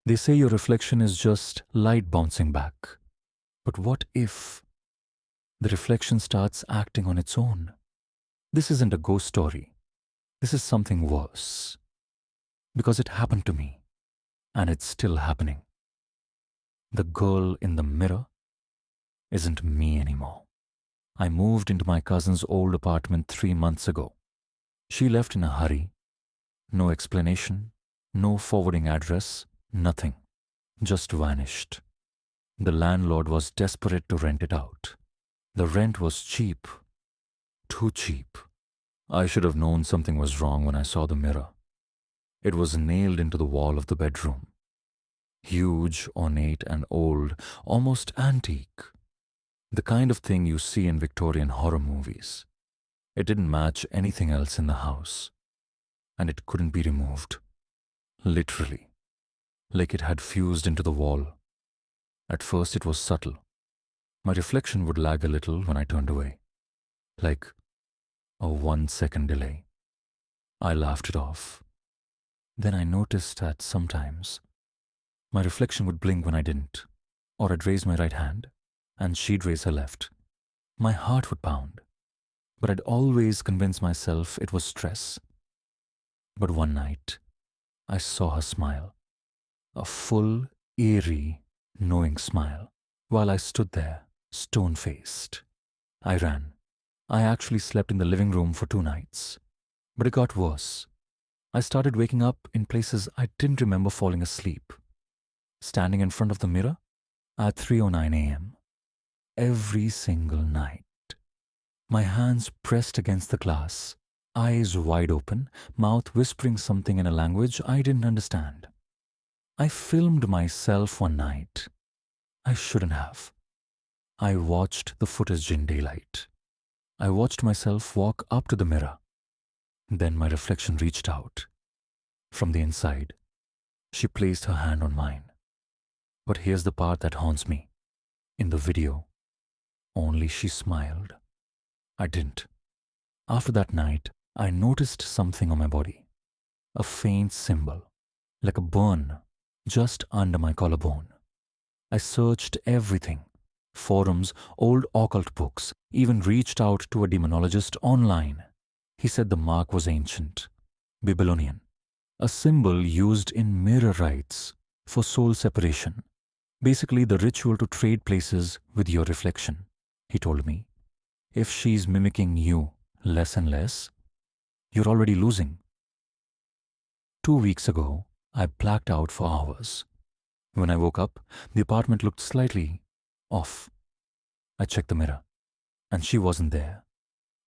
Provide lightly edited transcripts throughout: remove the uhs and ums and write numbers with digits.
They say your reflection is just light bouncing back. But what if the reflection starts acting on its own? This isn't a ghost story. This is something worse. Because it happened to me, and it's still happening. The girl in the mirror isn't me anymore. I moved into my cousin's old apartment 3 months ago. She left in a hurry. No explanation, no forwarding address, nothing. Just vanished. The landlord was desperate to rent it out. The rent was cheap. Too cheap. I should have known something was wrong when I saw the mirror. It was nailed into the wall of the bedroom. Huge, ornate, and old, almost antique. The kind of thing you see in Victorian horror movies. It didn't match anything else in the house. And it couldn't be removed. Literally. Like it had fused into the wall. At first it was subtle. My reflection would lag a little when I turned away. Like a 1-second delay. I laughed it off. Then I noticed that sometimes my reflection would blink when I didn't, or I'd raise my right hand, and she'd raise her left. My heart would pound, but I'd always convince myself it was stress. But one night, I saw her smile. A full, eerie, knowing smile, while I stood there, stone-faced. I ran. I actually slept in the living room for 2 nights. But it got worse. I started waking up in places I didn't remember falling asleep. Standing in front of the mirror at 3:09 a.m. Every single night. My hands pressed against the glass, eyes wide open, mouth whispering something in a language I didn't understand. I filmed myself one night. I shouldn't have. I watched the footage in daylight. I watched myself walk up to the mirror. Then my reflection reached out. From the inside, she placed her hand on mine. But here's the part that haunts me. In the video, only she smiled. I didn't. After that night, I noticed something on my body. A faint symbol, like a burn, just under my collarbone. I searched everything. Forums, old occult books, even reached out to a demonologist online. He said the mark was ancient, Babylonian, a symbol used in mirror rites for soul separation. Basically the ritual to trade places with your reflection, he told me. If she's mimicking you less and less, you're already losing. 2 weeks ago, I blacked out for hours. When I woke up, the apartment looked slightly off. I checked the mirror, and she wasn't there.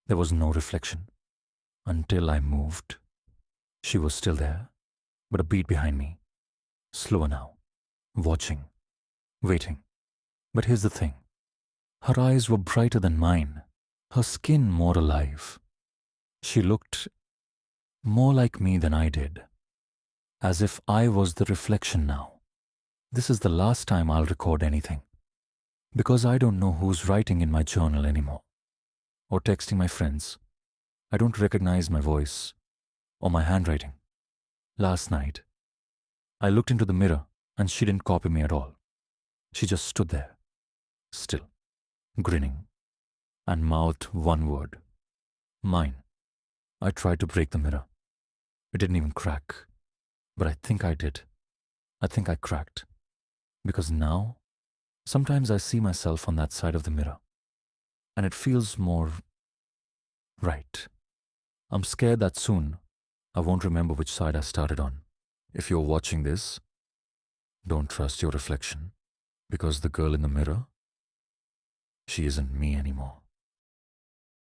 There was no reflection. Until I moved. She was still there, but a beat behind me. Slower now. Watching. Waiting. But here's the thing. Her eyes were brighter than mine. Her skin more alive. She looked more like me than I did. As if I was the reflection now. This is the last time I'll record anything. Because I don't know who's writing in my journal anymore. Or texting my friends. I don't recognize my voice. Or my handwriting. Last night, I looked into the mirror and she didn't copy me at all. She just stood there. Still. Grinning. And mouthed one word. Mine. I tried to break the mirror. It didn't even crack. But I think I did. I think I cracked. Because now, sometimes I see myself on that side of the mirror. And it feels more right. I'm scared that soon I won't remember which side I started on. If you're watching this, don't trust your reflection. Because the girl in the mirror, she isn't me anymore.